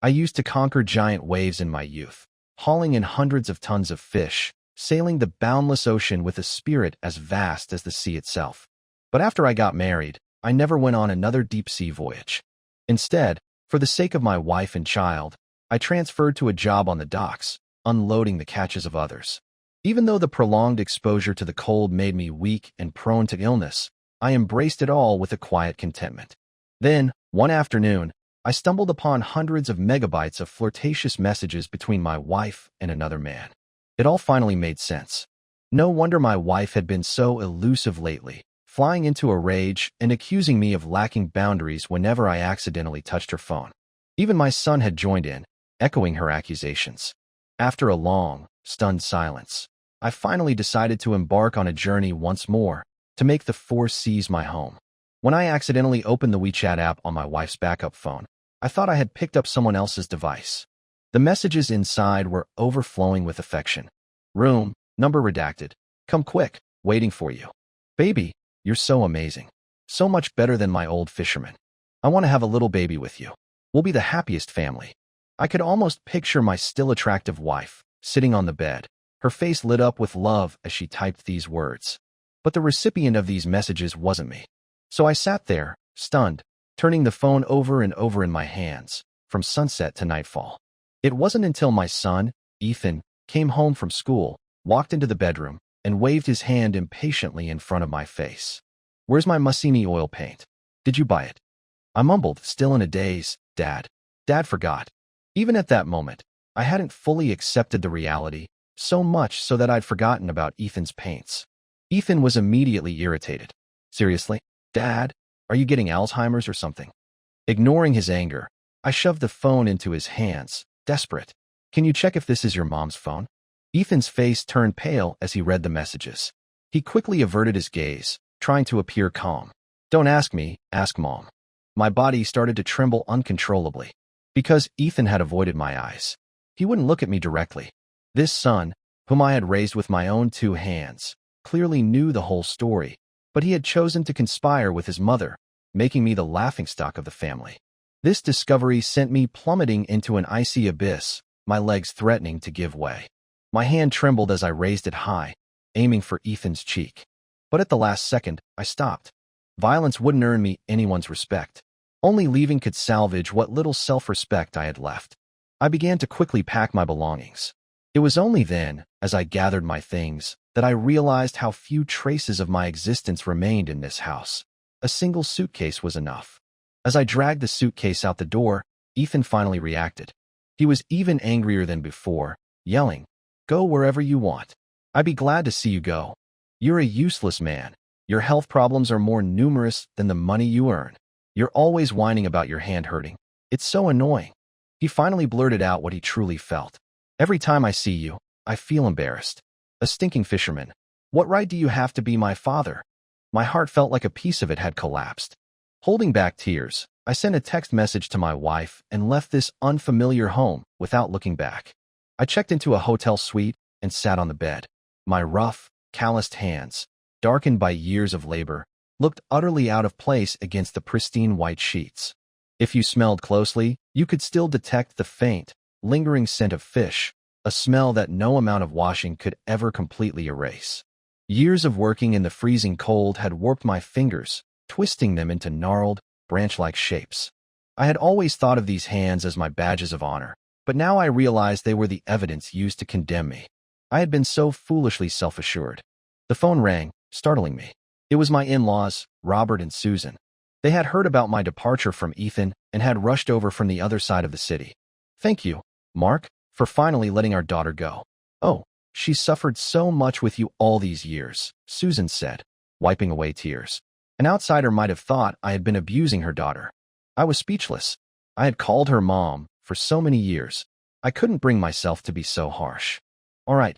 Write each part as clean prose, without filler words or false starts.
I used to conquer giant waves in my youth, hauling in hundreds of tons of fish, sailing the boundless ocean with a spirit as vast as the sea itself. But after I got married, I never went on another deep-sea voyage. Instead, for the sake of my wife and child, I transferred to a job on the docks, unloading the catches of others. Even though the prolonged exposure to the cold made me weak and prone to illness, I embraced it all with a quiet contentment. Then, one afternoon, I stumbled upon hundreds of megabytes of flirtatious messages between my wife and another man. It all finally made sense. No wonder my wife had been so elusive lately, flying into a rage and accusing me of lacking boundaries whenever I accidentally touched her phone. Even my son had joined in, echoing her accusations. After a long, stunned silence, I finally decided to embark on a journey once more, to make the 4Cs my home. When I accidentally opened the WeChat app on my wife's backup phone, I thought I had picked up someone else's device. The messages inside were overflowing with affection. Room, number redacted. Come quick, waiting for you. Baby, you're so amazing. So much better than my old fisherman. I want to have a little baby with you. We'll be the happiest family. I could almost picture my still attractive wife, sitting on the bed, her face lit up with love as she typed these words. But the recipient of these messages wasn't me. So I sat there, stunned, turning the phone over and over in my hands, from sunset to nightfall. It wasn't until my son, Ethan, came home from school, walked into the bedroom, and waved his hand impatiently in front of my face. Where's my Mussini oil paint? Did you buy it? I mumbled, still in a daze, Dad. Dad forgot. Even at that moment, I hadn't fully accepted the reality, so much so that I'd forgotten about Ethan's paints. Ethan was immediately irritated. Seriously? Dad, are you getting Alzheimer's or something? Ignoring his anger, I shoved the phone into his hands, desperate. Can you check if this is your mom's phone? Ethan's face turned pale as he read the messages. He quickly averted his gaze, trying to appear calm. Don't ask me, ask Mom. My body started to tremble uncontrollably. Because Ethan had avoided my eyes. He wouldn't look at me directly. This son, whom I had raised with my own 2 hands, clearly knew the whole story, but he had chosen to conspire with his mother, making me the laughingstock of the family. This discovery sent me plummeting into an icy abyss, my legs threatening to give way. My hand trembled as I raised it high, aiming for Ethan's cheek. But at the last second, I stopped. Violence wouldn't earn me anyone's respect. Only leaving could salvage what little self-respect I had left. I began to quickly pack my belongings. It was only then, as I gathered my things, that I realized how few traces of my existence remained in this house. A single suitcase was enough. As I dragged the suitcase out the door, Ethan finally reacted. He was even angrier than before, yelling, "Go wherever you want. I'd be glad to see you go. You're a useless man. Your health problems are more numerous than the money you earn. You're always whining about your hand hurting. It's so annoying." He finally blurted out what he truly felt. "Every time I see you, I feel embarrassed. A stinking fisherman. What right do you have to be my father?" My heart felt like a piece of it had collapsed. Holding back tears, I sent a text message to my wife and left this unfamiliar home without looking back. I checked into a hotel suite and sat on the bed. My rough, calloused hands, darkened by years of labor, looked utterly out of place against the pristine white sheets. If you smelled closely, you could still detect the faint, lingering scent of fish, a smell that no amount of washing could ever completely erase. Years of working in the freezing cold had warped my fingers, twisting them into gnarled, branch-like shapes. I had always thought of these hands as my badges of honor, but now I realized they were the evidence used to condemn me. I had been so foolishly self-assured. The phone rang, startling me. It was my in-laws, Robert and Susan. They had heard about my departure from Ethan and had rushed over from the other side of the city. "Thank you, Mark, for finally letting our daughter go." "Oh, she's suffered so much with you all these years," Susan said, wiping away tears. An outsider might have thought I had been abusing her daughter. I was speechless. I had called her Mom for so many years. I couldn't bring myself to be so harsh. All right,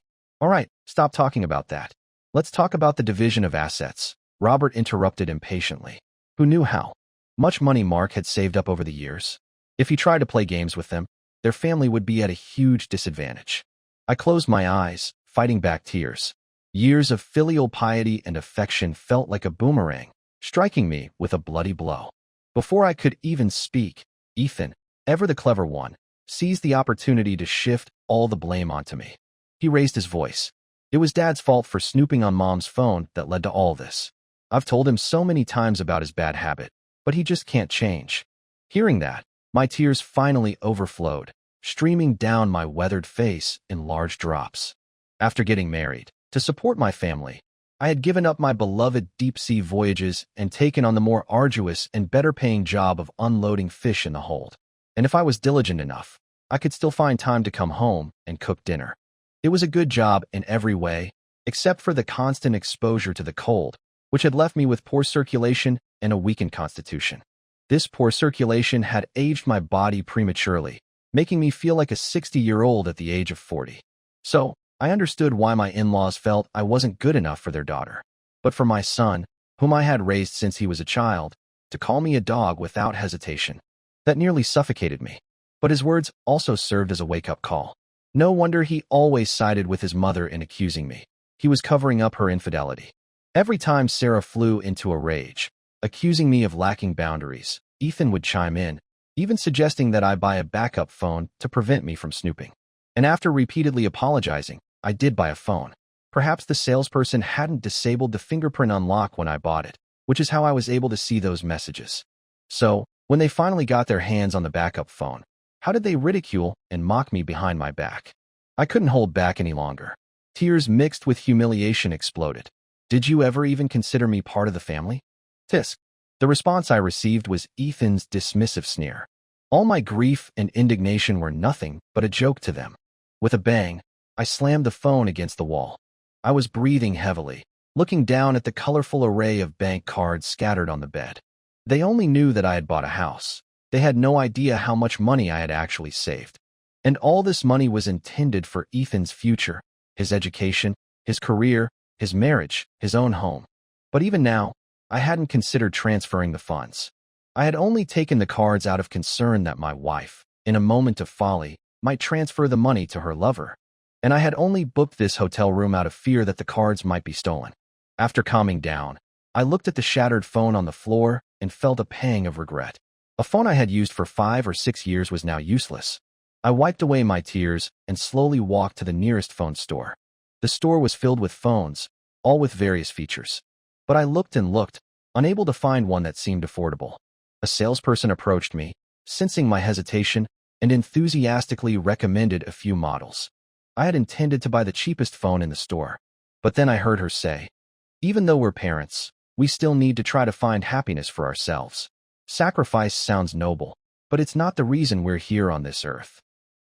stop talking about that. Let's talk about the division of assets," Robert interrupted impatiently. Who knew how much money Mark had saved up over the years? If he tried to play games with them, their family would be at a huge disadvantage. I closed my eyes, fighting back tears. Years of filial piety and affection felt like a boomerang, striking me with a bloody blow. Before I could even speak, Ethan, ever the clever one, seized the opportunity to shift all the blame onto me. He raised his voice. It was Dad's fault for snooping on Mom's phone that led to all this. I've told him so many times about his bad habit, but he just can't change. Hearing that, my tears finally overflowed, streaming down my weathered face in large drops. After getting married, to support my family, I had given up my beloved deep-sea voyages and taken on the more arduous and better-paying job of unloading fish in the hold. And if I was diligent enough, I could still find time to come home and cook dinner. It was a good job in every way, except for the constant exposure to the cold, which had left me with poor circulation and a weakened constitution. This poor circulation had aged my body prematurely, making me feel like a 60-year-old at the age of 40. So, I understood why my in-laws felt I wasn't good enough for their daughter. But for my son, whom I had raised since he was a child, to call me a dog without hesitation, that nearly suffocated me. But his words also served as a wake-up call. No wonder he always sided with his mother in accusing me. He was covering up her infidelity. Every time Sarah flew into a rage, accusing me of lacking boundaries, Ethan would chime in, even suggesting that I buy a backup phone to prevent me from snooping. And after repeatedly apologizing, I did buy a phone. Perhaps the salesperson hadn't disabled the fingerprint unlock when I bought it, which is how I was able to see those messages. So, when they finally got their hands on the backup phone, how did they ridicule and mock me behind my back? I couldn't hold back any longer. Tears mixed with humiliation exploded. Did you ever even consider me part of the family? Tisk. The response I received was Ethan's dismissive sneer. All my grief and indignation were nothing but a joke to them. With a bang, I slammed the phone against the wall. I was breathing heavily, looking down at the colorful array of bank cards scattered on the bed. They only knew that I had bought a house. They had no idea how much money I had actually saved. And all this money was intended for Ethan's future, his education, his career, his marriage, his own home. But even now, I hadn't considered transferring the funds. I had only taken the cards out of concern that my wife, in a moment of folly, might transfer the money to her lover. And I had only booked this hotel room out of fear that the cards might be stolen. After calming down, I looked at the shattered phone on the floor and felt a pang of regret. A phone I had used for 5 or 6 years was now useless. I wiped away my tears and slowly walked to the nearest phone store. The store was filled with phones, all with various features. But I looked and looked, unable to find one that seemed affordable. A salesperson approached me, sensing my hesitation, and enthusiastically recommended a few models. I had intended to buy the cheapest phone in the store, but then I heard her say, "Even though we're parents, we still need to try to find happiness for ourselves. Sacrifice sounds noble, but it's not the reason we're here on this earth."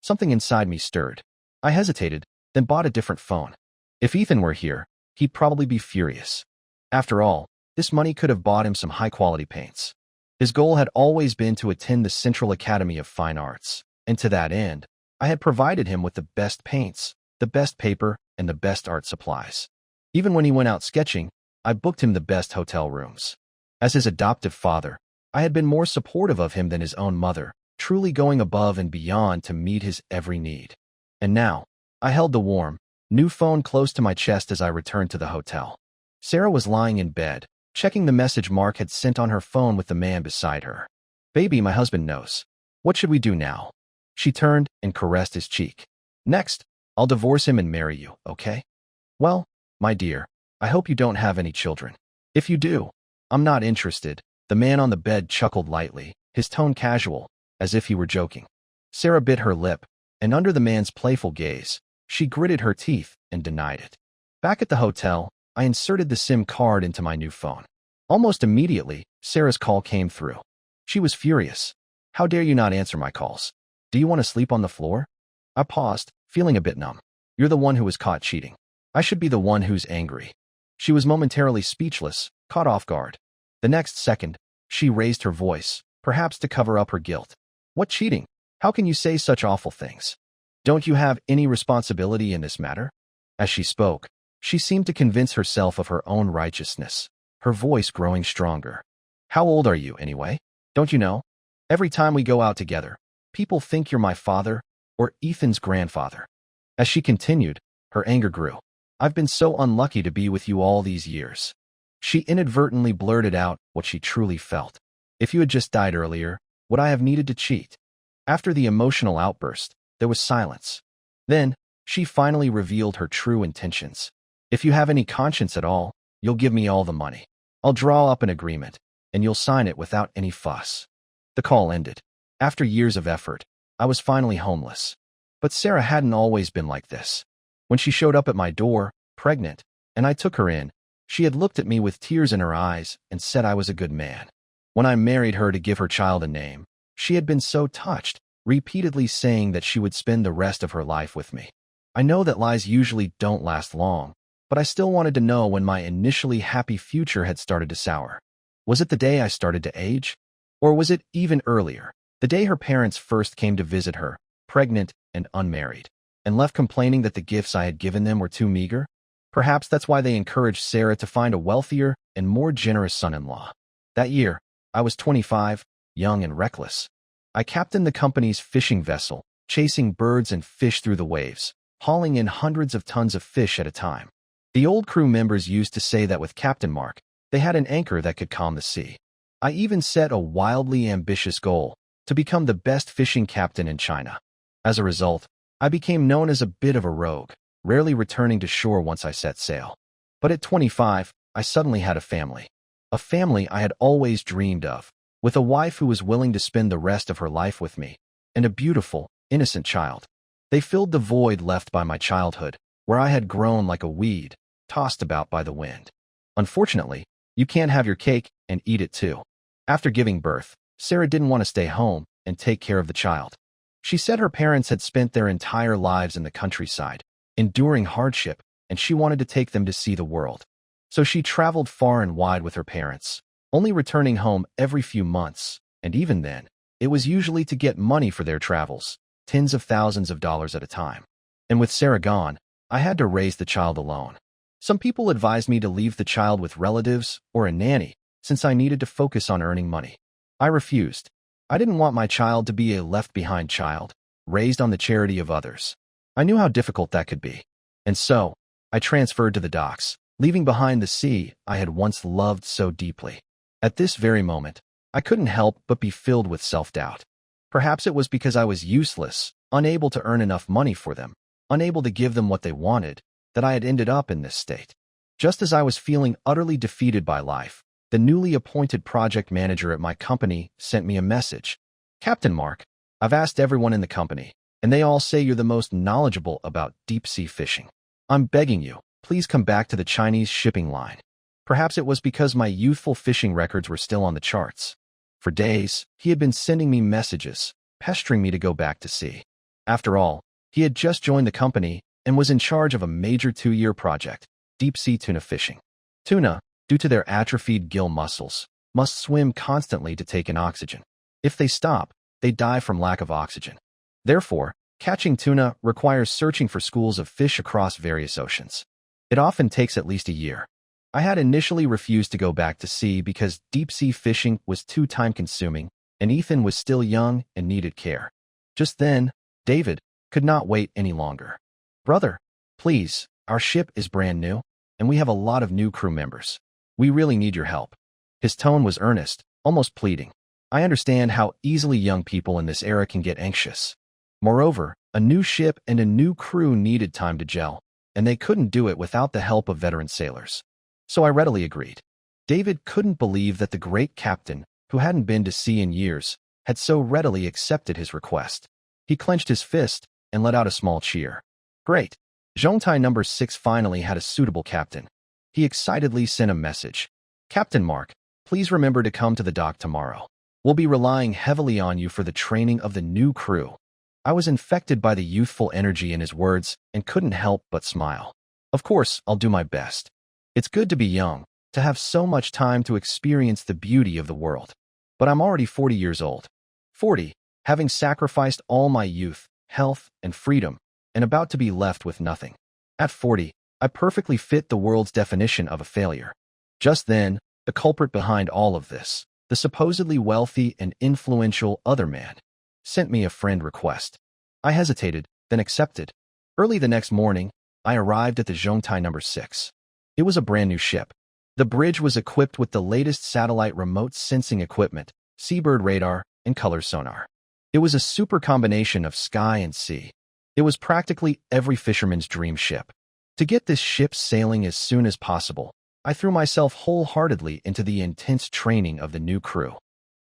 Something inside me stirred. I hesitated, then bought a different phone. If Ethan were here, he'd probably be furious. After all, this money could have bought him some high-quality paints. His goal had always been to attend the Central Academy of Fine Arts, and to that end, I had provided him with the best paints, the best paper, and the best art supplies. Even when he went out sketching, I booked him the best hotel rooms. As his adoptive father, I had been more supportive of him than his own mother, truly going above and beyond to meet his every need. And now, I held the warm, new phone close to my chest as I returned to the hotel. Sarah was lying in bed, checking the message Mark had sent on her phone with the man beside her. "Baby, my husband knows. What should we do now?" She turned and caressed his cheek. "Next, I'll divorce him and marry you, okay? Well, my dear, I hope you don't have any children. If you do, I'm not interested." The man on the bed chuckled lightly, his tone casual, as if he were joking. Sarah bit her lip, and under the man's playful gaze, she gritted her teeth and denied it. Back at the hotel, I inserted the SIM card into my new phone. Almost immediately, Sarah's call came through. She was furious. "How dare you not answer my calls? Do you want to sleep on the floor?" I paused, feeling a bit numb. "You're the one who was caught cheating. I should be the one who's angry." She was momentarily speechless, caught off guard. The next second, she raised her voice, perhaps to cover up her guilt. "What cheating? How can you say such awful things? Don't you have any responsibility in this matter?" As she spoke, she seemed to convince herself of her own righteousness, her voice growing stronger. "How old are you, anyway? Don't you know? Every time we go out together, people think you're my father or Ethan's grandfather." As she continued, her anger grew. "I've been so unlucky to be with you all these years." She inadvertently blurted out what she truly felt. "If you had just died earlier, would I have needed to cheat?" After the emotional outburst, there was silence. Then, she finally revealed her true intentions. If you have any conscience at all, you'll give me all the money. I'll draw up an agreement, and you'll sign it without any fuss. The call ended. After years of effort, I was finally homeless. But Sarah hadn't always been like this. When she showed up at my door, pregnant, and I took her in, she had looked at me with tears in her eyes and said I was a good man. When I married her to give her child a name, she had been so touched, repeatedly saying that she would spend the rest of her life with me. I know that lies usually don't last long, but I still wanted to know when my initially happy future had started to sour. Was it the day I started to age? Or was it even earlier, the day her parents first came to visit her, pregnant and unmarried, and left complaining that the gifts I had given them were too meager? Perhaps that's why they encouraged Sarah to find a wealthier and more generous son-in-law. That year, I was 25, young and reckless. I captained the company's fishing vessel, chasing birds and fish through the waves, hauling in hundreds of tons of fish at a time. The old crew members used to say that with Captain Mark, they had an anchor that could calm the sea. I even set a wildly ambitious goal to become the best fishing captain in China. As a result, I became known as a bit of a rogue, rarely returning to shore once I set sail. But at 25, I suddenly had a family. A family I had always dreamed of, with a wife who was willing to spend the rest of her life with me, and a beautiful, innocent child. They filled the void left by my childhood, where I had grown like a weed, tossed about by the wind. Unfortunately, you can't have your cake and eat it too. After giving birth, Sarah didn't want to stay home and take care of the child. She said her parents had spent their entire lives in the countryside, enduring hardship, and she wanted to take them to see the world. So she traveled far and wide with her parents, only returning home every few months, and even then, it was usually to get money for their travels, tens of thousands of dollars at a time. And with Sarah gone, I had to raise the child alone. Some people advised me to leave the child with relatives or a nanny, since I needed to focus on earning money. I refused. I didn't want my child to be a left-behind child, raised on the charity of others. I knew how difficult that could be. And so, I transferred to the docks, leaving behind the sea I had once loved so deeply. At this very moment, I couldn't help but be filled with self-doubt. Perhaps it was because I was useless, unable to earn enough money for them, unable to give them what they wanted, that I had ended up in this state. Just as I was feeling utterly defeated by life, the newly appointed project manager at my company sent me a message. Captain Mark, I've asked everyone in the company, and they all say you're the most knowledgeable about deep-sea fishing. I'm begging you, please come back to the Chinese shipping line. Perhaps it was because my youthful fishing records were still on the charts. For days, he had been sending me messages, pestering me to go back to sea. After all, he had just joined the company and was in charge of a major 2-year project, deep-sea tuna fishing. Tuna, due to their atrophied gill muscles, must swim constantly to take in oxygen. If they stop, they die from lack of oxygen. Therefore, catching tuna requires searching for schools of fish across various oceans. It often takes at least a year. I had initially refused to go back to sea because deep-sea fishing was too time-consuming, and Ethan was still young and needed care. Just then, David could not wait any longer. Brother, please, our ship is brand new, and we have a lot of new crew members. We really need your help. His tone was earnest, almost pleading. I understand how easily young people in this era can get anxious. Moreover, a new ship and a new crew needed time to gel, and they couldn't do it without the help of veteran sailors. So I readily agreed. David couldn't believe that the great captain, who hadn't been to sea in years, had so readily accepted his request. He clenched his fist and let out a small cheer. Great. Zhongtai number 6 finally had a suitable captain. He excitedly sent a message. Captain Mark, please remember to come to the dock tomorrow. We'll be relying heavily on you for the training of the new crew. I was infected by the youthful energy in his words and couldn't help but smile. Of course, I'll do my best. It's good to be young, to have so much time to experience the beauty of the world. But I'm already 40 years old. 40, having sacrificed all my youth, health, and freedom, and about to be left with nothing. At 40, I perfectly fit the world's definition of a failure. Just then, the culprit behind all of this, the supposedly wealthy and influential other man, sent me a friend request. I hesitated, then accepted. Early the next morning, I arrived at the Zhongtai number 6. It was a brand new ship. The bridge was equipped with the latest satellite remote sensing equipment, seabird radar, and color sonar. It was a super combination of sky and sea. It was practically every fisherman's dream ship. To get this ship sailing as soon as possible, I threw myself wholeheartedly into the intense training of the new crew.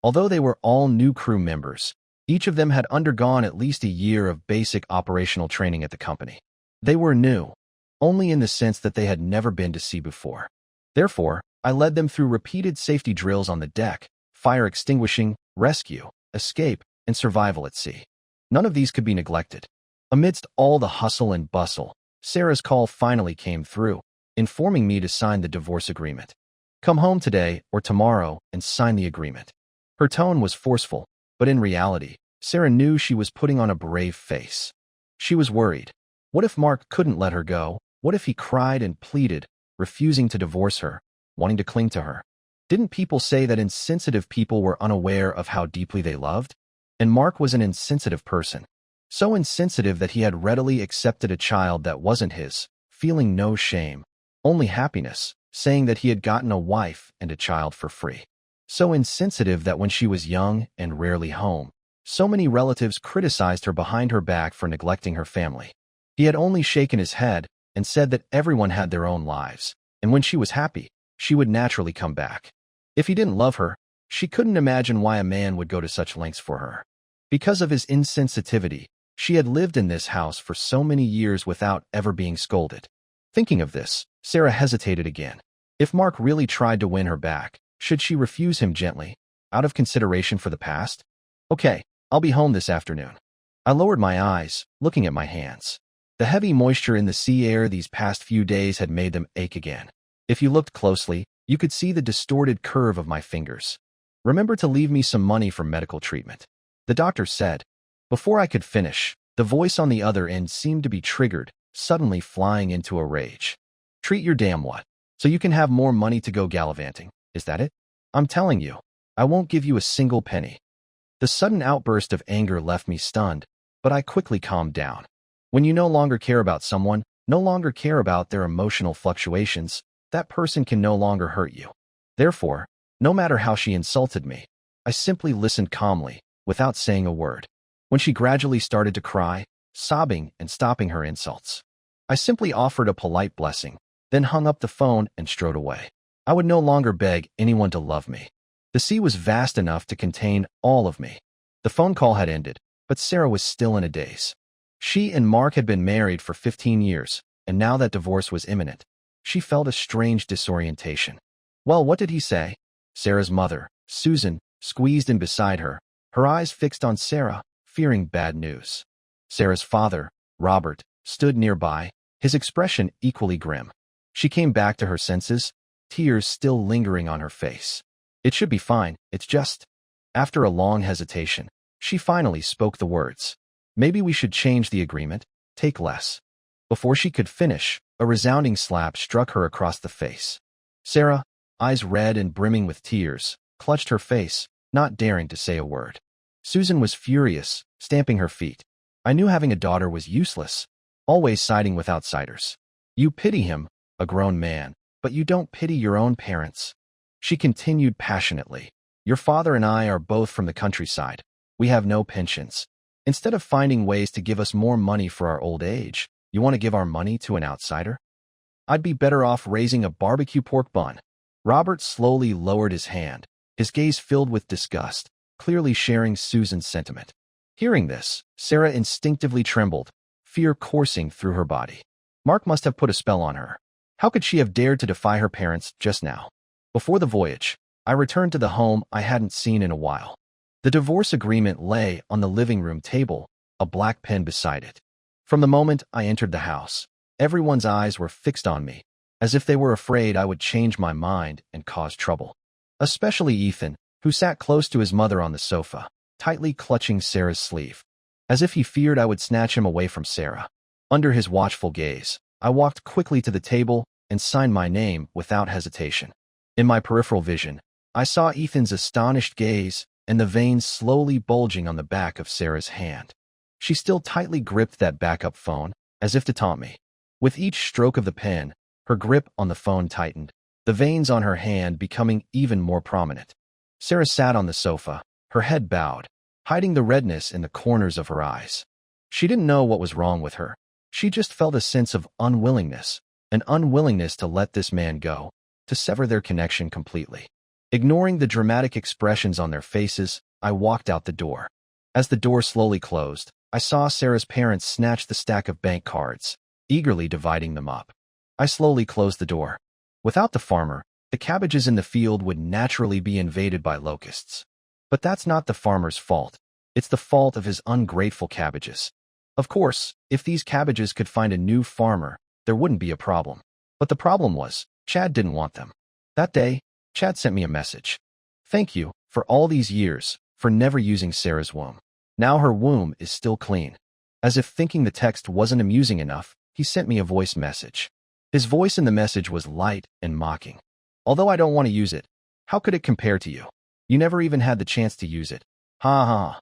Although they were all new crew members, each of them had undergone at least a year of basic operational training at the company. They were new, only in the sense that they had never been to sea before. Therefore, I led them through repeated safety drills on the deck, fire extinguishing, rescue, escape, and survival at sea. None of these could be neglected. Amidst all the hustle and bustle, Sarah's call finally came through, informing me to sign the divorce agreement. Come home today or tomorrow and sign the agreement. Her tone was forceful, but in reality, Sarah knew she was putting on a brave face. She was worried. What if Mark couldn't let her go? What if he cried and pleaded, refusing to divorce her, wanting to cling to her? Didn't people say that insensitive people were unaware of how deeply they loved? And Mark was an insensitive person. So insensitive that he had readily accepted a child that wasn't his, feeling no shame, only happiness, saying that he had gotten a wife and a child for free. So insensitive that when she was young and rarely home, so many relatives criticized her behind her back for neglecting her family. He had only shaken his head and said that everyone had their own lives, and when she was happy, she would naturally come back. If he didn't love her, she couldn't imagine why a man would go to such lengths for her. Because of his insensitivity, she had lived in this house for so many years without ever being scolded. Thinking of this, Sarah hesitated again. If Mark really tried to win her back, should she refuse him gently, out of consideration for the past? Okay, I'll be home this afternoon. I lowered my eyes, looking at my hands. The heavy moisture in the sea air these past few days had made them ache again. If you looked closely, you could see the distorted curve of my fingers. Remember to leave me some money for medical treatment, the doctor said. Before I could finish, the voice on the other end seemed to be triggered, suddenly flying into a rage. Treat your damn what? So you can have more money to go gallivanting, is that it? I'm telling you, I won't give you a single penny. The sudden outburst of anger left me stunned, but I quickly calmed down. When you no longer care about someone, no longer care about their emotional fluctuations, that person can no longer hurt you. Therefore, no matter how she insulted me, I simply listened calmly, without saying a word. When she gradually started to cry, sobbing and stopping her insults, I simply offered a polite blessing, then hung up the phone and strode away. I would no longer beg anyone to love me. The sea was vast enough to contain all of me. The phone call had ended, but Sarah was still in a daze. She and Mark had been married for 15 years, and now that divorce was imminent, she felt a strange disorientation. Well, what did he say? Sarah's mother, Susan, squeezed in beside her, her eyes fixed on Sarah, fearing bad news. Sarah's father, Robert, stood nearby, his expression equally grim. She came back to her senses, tears still lingering on her face. It should be fine, it's just... After a long hesitation, she finally spoke the words. Maybe we should change the agreement, take less. Before she could finish, a resounding slap struck her across the face. Sarah, eyes red and brimming with tears, clutched her face, not daring to say a word. Susan was furious, stamping her feet. I knew having a daughter was useless, always siding with outsiders. You pity him, a grown man, but you don't pity your own parents. She continued passionately. Your father and I are both from the countryside. We have no pensions. Instead of finding ways to give us more money for our old age, you want to give our money to an outsider? I'd be better off raising a barbecue pork bun. Robert slowly lowered his hand, his gaze filled with disgust, clearly sharing Susan's sentiment. Hearing this, Sarah instinctively trembled, fear coursing through her body. Mark must have put a spell on her. How could she have dared to defy her parents just now? Before the voyage, I returned to the home I hadn't seen in a while. The divorce agreement lay on the living room table, a black pen beside it. From the moment I entered the house, everyone's eyes were fixed on me, as if they were afraid I would change my mind and cause trouble. Especially Ethan, who sat close to his mother on the sofa, tightly clutching Sarah's sleeve, as if he feared I would snatch him away from Sarah. Under his watchful gaze, I walked quickly to the table and signed my name without hesitation. In my peripheral vision, I saw Ethan's astonished gaze and the veins slowly bulging on the back of Sarah's hand. She still tightly gripped that backup phone, as if to taunt me. With each stroke of the pen, her grip on the phone tightened, the veins on her hand becoming even more prominent. Sarah sat on the sofa, her head bowed, hiding the redness in the corners of her eyes. She didn't know what was wrong with her. She just felt a sense of unwillingness, an unwillingness to let this man go, to sever their connection completely. Ignoring the dramatic expressions on their faces, I walked out the door. As the door slowly closed, I saw Sarah's parents snatch the stack of bank cards, eagerly dividing them up. I slowly closed the door. Without the farmer, the cabbages in the field would naturally be invaded by locusts. But that's not the farmer's fault. It's the fault of his ungrateful cabbages. Of course, if these cabbages could find a new farmer, there wouldn't be a problem. But the problem was, Chad didn't want them. That day, Chad sent me a message. "Thank you, for all these years, for never using Sarah's womb. Now her womb is still clean." As if thinking the text wasn't amusing enough, he sent me a voice message. His voice in the message was light and mocking. "Although I don't want to use it, how could it compare to you? You never even had the chance to use it. Ha ha."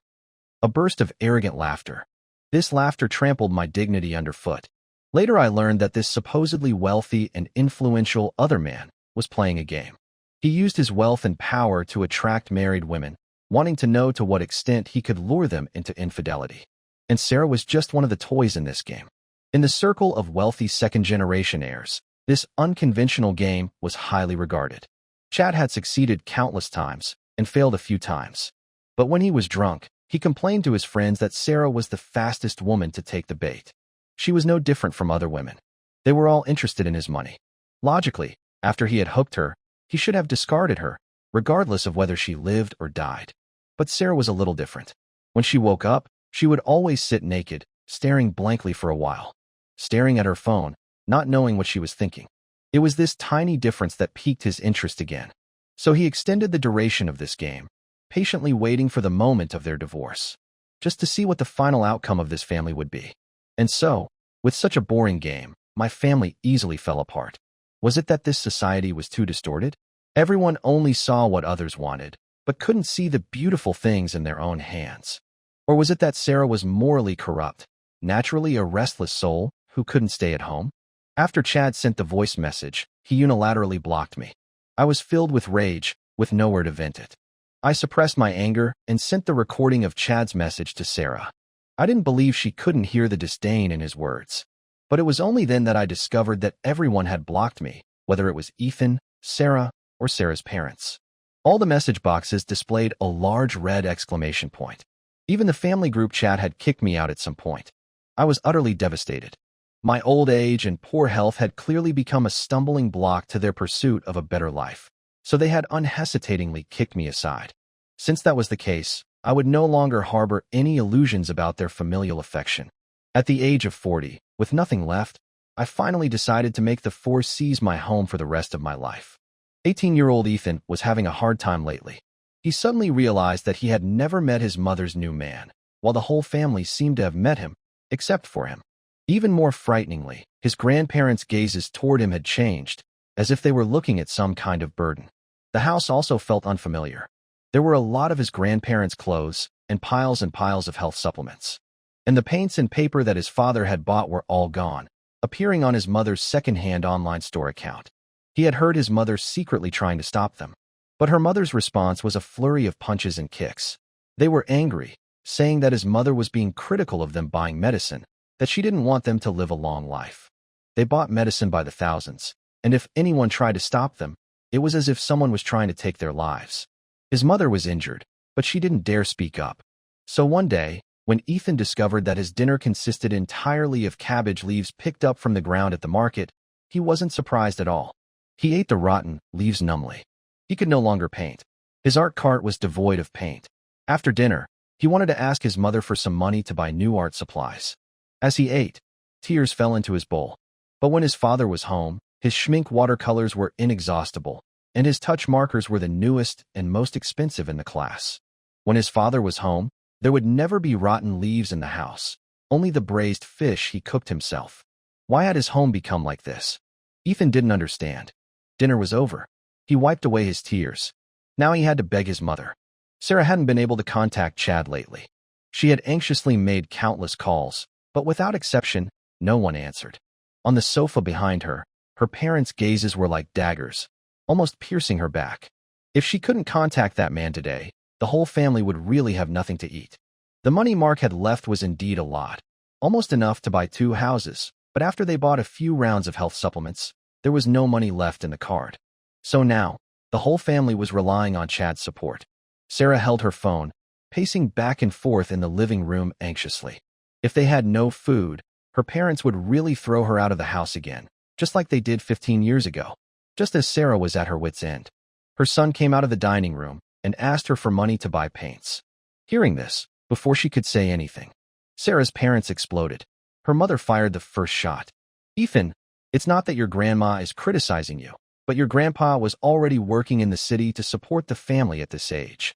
A burst of arrogant laughter. This laughter trampled my dignity underfoot. Later I learned that this supposedly wealthy and influential other man was playing a game. He used his wealth and power to attract married women, wanting to know to what extent he could lure them into infidelity. And Sarah was just one of the toys in this game. In the circle of wealthy second-generation heirs, this unconventional game was highly regarded. Chad had succeeded countless times and failed a few times. But when he was drunk, he complained to his friends that Sarah was the fastest woman to take the bait. She was no different from other women. They were all interested in his money. Logically, after he had hooked her, he should have discarded her, regardless of whether she lived or died. But Sarah was a little different. When she woke up, she would always sit naked, staring blankly for a while. Staring at her phone, not knowing what she was thinking. It was this tiny difference that piqued his interest again. So he extended the duration of this game, patiently waiting for the moment of their divorce, just to see what the final outcome of this family would be. And so, with such a boring game, my family easily fell apart. Was it that this society was too distorted? Everyone only saw what others wanted, but couldn't see the beautiful things in their own hands. Or was it that Sarah was morally corrupt, naturally a restless soul who couldn't stay at home? After Chad sent the voice message, he unilaterally blocked me. I was filled with rage, with nowhere to vent it. I suppressed my anger and sent the recording of Chad's message to Sarah. I didn't believe she couldn't hear the disdain in his words. But it was only then that I discovered that everyone had blocked me, whether it was Ethan, Sarah, or Sarah's parents. All the message boxes displayed a large red exclamation point. Even the family group chat had kicked me out at some point. I was utterly devastated. My old age and poor health had clearly become a stumbling block to their pursuit of a better life, so they had unhesitatingly kicked me aside. Since that was the case, I would no longer harbor any illusions about their familial affection. At the age of 40, with nothing left, I finally decided to make the Four Seas my home for the rest of my life. 18-year-old Ethan was having a hard time lately. He suddenly realized that he had never met his mother's new man, while the whole family seemed to have met him, except for him. Even more frighteningly, his grandparents' gazes toward him had changed, as if they were looking at some kind of burden. The house also felt unfamiliar. There were a lot of his grandparents' clothes and piles of health supplements. And the paints and paper that his father had bought were all gone, appearing on his mother's second-hand online store account. He had heard his mother secretly trying to stop them. But her mother's response was a flurry of punches and kicks. They were angry, saying that his mother was being critical of them buying medicine, that she didn't want them to live a long life. They bought medicine by the thousands, and if anyone tried to stop them, it was as if someone was trying to take their lives. His mother was injured, but she didn't dare speak up. So one day, when Ethan discovered that his dinner consisted entirely of cabbage leaves picked up from the ground at the market, he wasn't surprised at all. He ate the rotten leaves numbly. He could no longer paint. His art cart was devoid of paint. After dinner, he wanted to ask his mother for some money to buy new art supplies. As he ate, tears fell into his bowl. But when his father was home, his schmink watercolors were inexhaustible, and his touch markers were the newest and most expensive in the class. When his father was home, there would never be rotten leaves in the house, only the braised fish he cooked himself. Why had his home become like this? Ethan didn't understand. Dinner was over. He wiped away his tears. Now he had to beg his mother. Sarah hadn't been able to contact Chad lately. She had anxiously made countless calls, but without exception, no one answered. On the sofa behind her, her parents' gazes were like daggers, almost piercing her back. If she couldn't contact that man today, the whole family would really have nothing to eat. The money Mark had left was indeed a lot, almost enough to buy 2 houses, but after they bought a few rounds of health supplements, there was no money left in the card. So now, the whole family was relying on Chad's support. Sarah held her phone, pacing back and forth in the living room anxiously. If they had no food, her parents would really throw her out of the house again, just like they did 15 years ago. Just as Sarah was at her wit's end, her son came out of the dining room and asked her for money to buy paints. Hearing this, before she could say anything, Sarah's parents exploded. Her mother fired the first shot. "Ethan, it's not that your grandma is criticizing you, but your grandpa was already working in the city to support the family at this age."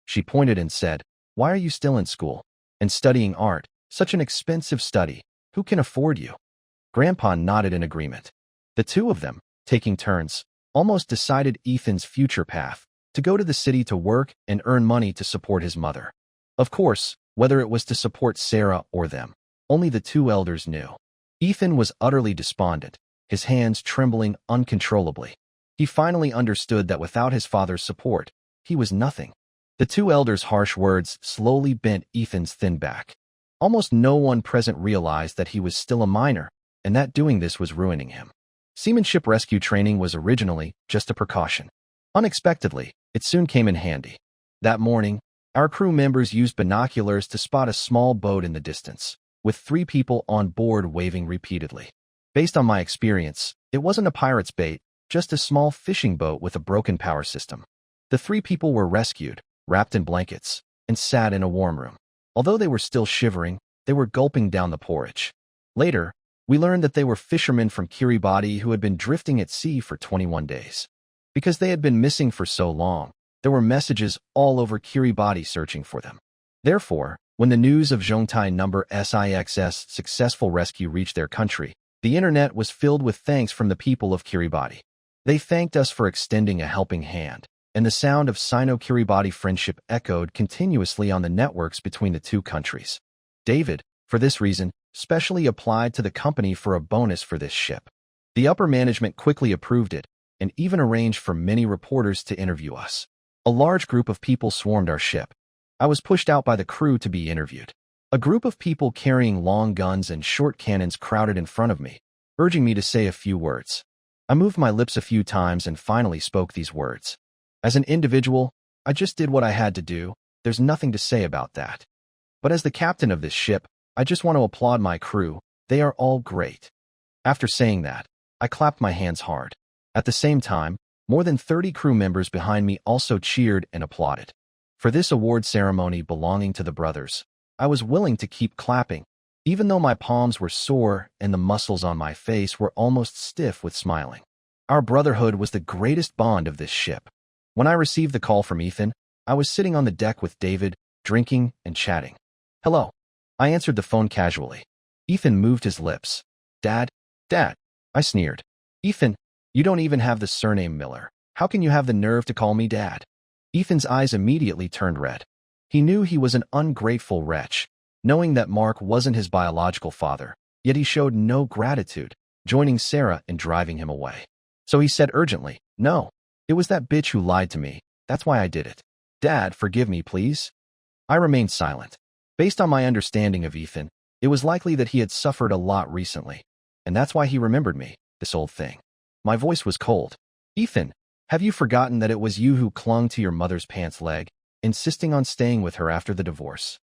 She pointed and said, "Why are you still in school and studying art? Such an expensive study. Who can afford you?" Grandpa nodded in agreement. The two of them, taking turns, almost decided Ethan's future path, to go to the city to work and earn money to support his mother. Of course, whether it was to support Sarah or them, only the 2 elders knew. Ethan was utterly despondent, his hands trembling uncontrollably. He finally understood that without his father's support, he was nothing. The 2 elders' harsh words slowly bent Ethan's thin back. Almost no one present realized that he was still a minor, and that doing this was ruining him. Seamanship rescue training was originally just a precaution. Unexpectedly, it soon came in handy. That morning, our crew members used binoculars to spot a small boat in the distance, with 3 people on board waving repeatedly. Based on my experience, it wasn't a pirate's bait, just a small fishing boat with a broken power system. The 3 people were rescued, wrapped in blankets, and sat in a warm room. Although they were still shivering, they were gulping down the porridge. Later, we learned that they were fishermen from Kiribati who had been drifting at sea for 21 days. Because they had been missing for so long, there were messages all over Kiribati searching for them. Therefore, when the news of Zhongtai number 6's successful rescue reached their country, the internet was filled with thanks from the people of Kiribati. They thanked us for extending a helping hand, and the sound of Sino-Kiribati friendship echoed continuously on the networks between the 2 countries. David, for this reason, specially applied to the company for a bonus for this ship. The upper management quickly approved it, and even arranged for many reporters to interview us. A large group of people swarmed our ship. I was pushed out by the crew to be interviewed. A group of people carrying long guns and short cannons crowded in front of me, urging me to say a few words. I moved my lips a few times and finally spoke these words. As an individual, I just did what I had to do. There's nothing to say about that. But as the captain of this ship, I just want to applaud my crew. They are all great. After saying that, I clapped my hands hard. At the same time, more than 30 crew members behind me also cheered and applauded. For this award ceremony belonging to the brothers, I was willing to keep clapping, even though my palms were sore and the muscles on my face were almost stiff with smiling. Our brotherhood was the greatest bond of this ship. When I received the call from Ethan, I was sitting on the deck with David, drinking and chatting. "Hello." I answered the phone casually. Ethan moved his lips. Dad? I sneered. "Ethan, you don't even have the surname Miller. How can you have the nerve to call me Dad?" Ethan's eyes immediately turned red. He knew he was an ungrateful wretch, knowing that Mark wasn't his biological father, yet he showed no gratitude, joining Sarah in driving him away. So he said urgently, "No, it was that bitch who lied to me. That's why I did it. Dad, forgive me, please." I remained silent. Based on my understanding of Ethan, it was likely that he had suffered a lot recently, and that's why he remembered me, this old thing. My voice was cold. "Ethan, have you forgotten that it was you who clung to your mother's pants leg, insisting on staying with her after the divorce?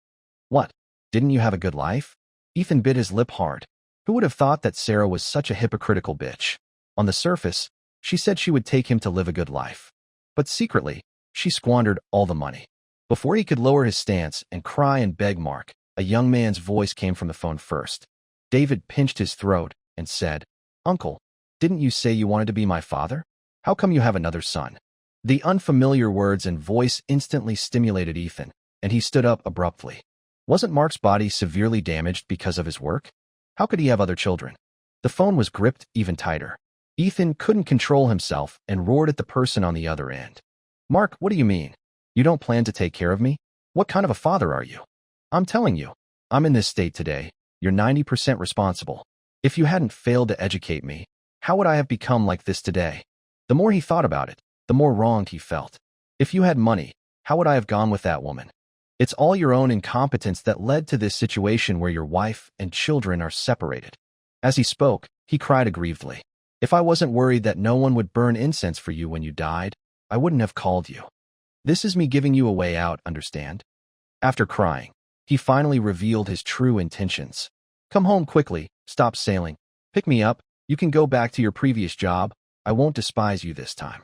What? Didn't you have a good life?" Ethan bit his lip hard. Who would have thought that Sarah was such a hypocritical bitch? On the surface, she said she would take him to live a good life. But secretly, she squandered all the money. Before he could lower his stance and cry and beg Mark, a young man's voice came from the phone first. David pinched his throat and said, "Uncle, didn't you say you wanted to be my father? How come you have another son?" The unfamiliar words and voice instantly stimulated Ethan, and he stood up abruptly. Wasn't Mark's body severely damaged because of his work? How could he have other children? The phone was gripped even tighter. Ethan couldn't control himself and roared at the person on the other end. "Mark, what do you mean? You don't plan to take care of me? What kind of a father are you? I'm telling you, I'm in this state today. You're 90% responsible. If you hadn't failed to educate me, how would I have become like this today?" The more he thought about it, the more wronged he felt. If you had money, How would I have gone with that woman? It's all your own incompetence that led to this situation where your wife and children are separated. As he spoke, he cried aggrievedly. If I wasn't worried that no one would burn incense for you when you died, I wouldn't have called you. This is me giving you a way out, understand? After crying, he finally revealed his true intentions. Come home quickly, stop sailing, pick me up, you can go back to your previous job, I won't despise you this time.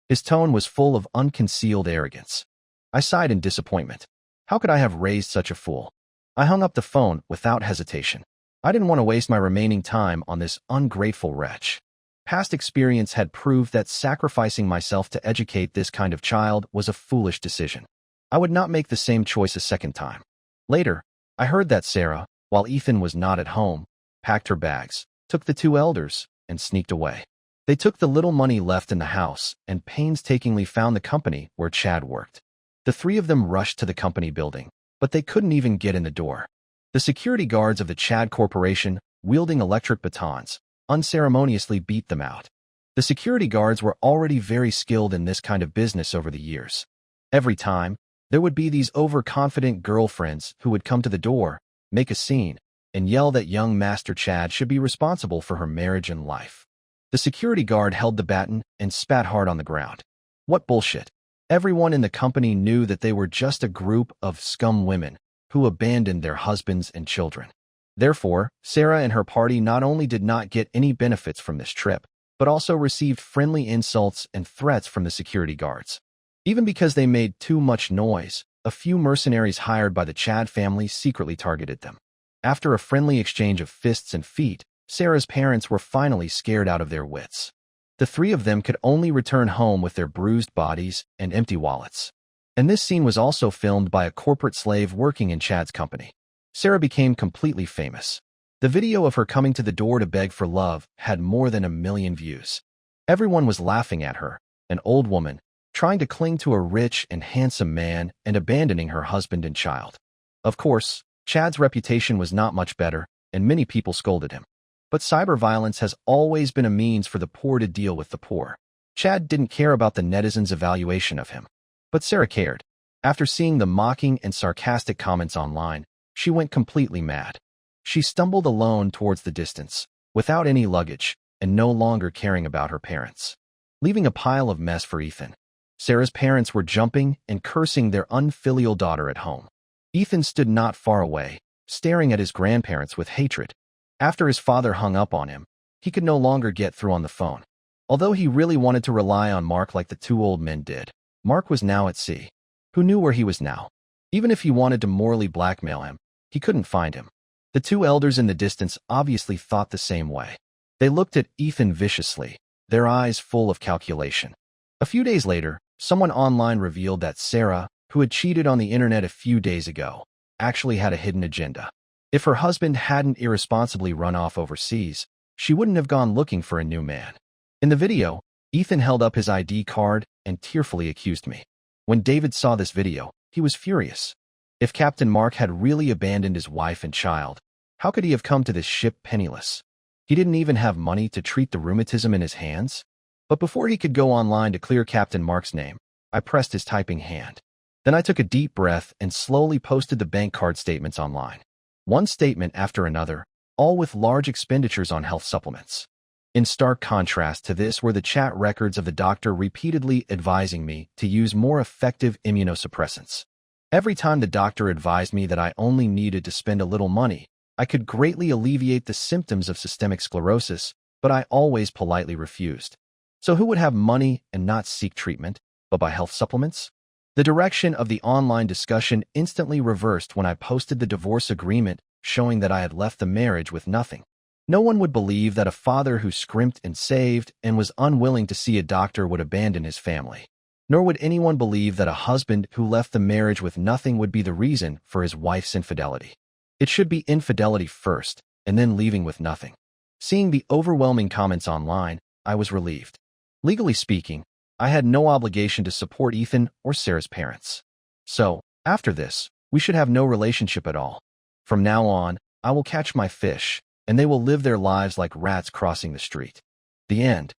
His tone was full of unconcealed arrogance. I sighed in disappointment. How could I have raised such a fool? I hung up the phone without hesitation. I didn't want to waste my remaining time on this ungrateful wretch. Past experience had proved that sacrificing myself to educate this kind of child was a foolish decision. I would not make the same choice a second time. Later, I heard that Sarah, while Ethan was not at home, packed her bags, took the two elders, and sneaked away. They took the little money left in the house and painstakingly found the company where Chad worked. The three of them rushed to the company building, but they couldn't even get in the door. The security guards of the Chad Corporation, wielding electric batons, unceremoniously beat them out. The security guards were already very skilled in this kind of business over the years. Every time, there would be these overconfident girlfriends who would come to the door, make a scene, and yell that young Master Chad should be responsible for her marriage and life. The security guard held the baton and spat hard on the ground. What bullshit. Everyone in the company knew that they were just a group of scum women who abandoned their husbands and children. Therefore, Sarah and her party not only did not get any benefits from this trip, but also received friendly insults and threats from the security guards. Even because they made too much noise, a few mercenaries hired by the Chad family secretly targeted them. After a friendly exchange of fists and feet, Sarah's parents were finally scared out of their wits. The three of them could only return home with their bruised bodies and empty wallets. And this scene was also filmed by a corporate slave working in Chad's company. Sarah became completely famous. The video of her coming to the door to beg for love had more than 1 million views. Everyone was laughing at her, an old woman, trying to cling to a rich and handsome man and abandoning her husband and child. Of course, Chad's reputation was not much better, and many people scolded him. But cyber violence has always been a means for the poor to deal with the poor. Chad didn't care about the netizens' evaluation of him. But Sarah cared. After seeing the mocking and sarcastic comments online, she went completely mad. She stumbled alone towards the distance, without any luggage, and no longer caring about her parents, leaving a pile of mess for Ethan. Sarah's parents were jumping and cursing their unfilial daughter at home. Ethan stood not far away, staring at his grandparents with hatred. After his father hung up on him, he could no longer get through on the phone. Although he really wanted to rely on Mark like the two old men did, Mark was now at sea. Who knew where he was now? Even if he wanted to morally blackmail him, he couldn't find him. The two elders in the distance obviously thought the same way. They looked at Ethan viciously, their eyes full of calculation. A few days later, someone online revealed that Sarah, who had cheated on the internet a few days ago, actually had a hidden agenda. If her husband hadn't irresponsibly run off overseas, she wouldn't have gone looking for a new man. In the video, Ethan held up his ID card and tearfully accused me. When David saw this video, he was furious. If Captain Mark had really abandoned his wife and child, how could he have come to this ship penniless? He didn't even have money to treat the rheumatism in his hands. But before he could go online to clear Captain Mark's name, I pressed his typing hand. Then I took a deep breath and slowly posted the bank card statements online. One statement after another, all with large expenditures on health supplements. In stark contrast to this were the chat records of the doctor repeatedly advising me to use more effective immunosuppressants. Every time the doctor advised me that I only needed to spend a little money, I could greatly alleviate the symptoms of systemic sclerosis, but I always politely refused. So who would have money and not seek treatment, but buy health supplements? The direction of the online discussion instantly reversed when I posted the divorce agreement showing that I had left the marriage with nothing. No one would believe that a father who scrimped and saved and was unwilling to see a doctor would abandon his family. Nor would anyone believe that a husband who left the marriage with nothing would be the reason for his wife's infidelity. It should be infidelity first, and then leaving with nothing. Seeing the overwhelming comments online, I was relieved. Legally speaking, I had no obligation to support Ethan or Sarah's parents. So, after this, we should have no relationship at all. From now on, I will catch my fish, and they will live their lives like rats crossing the street. The end.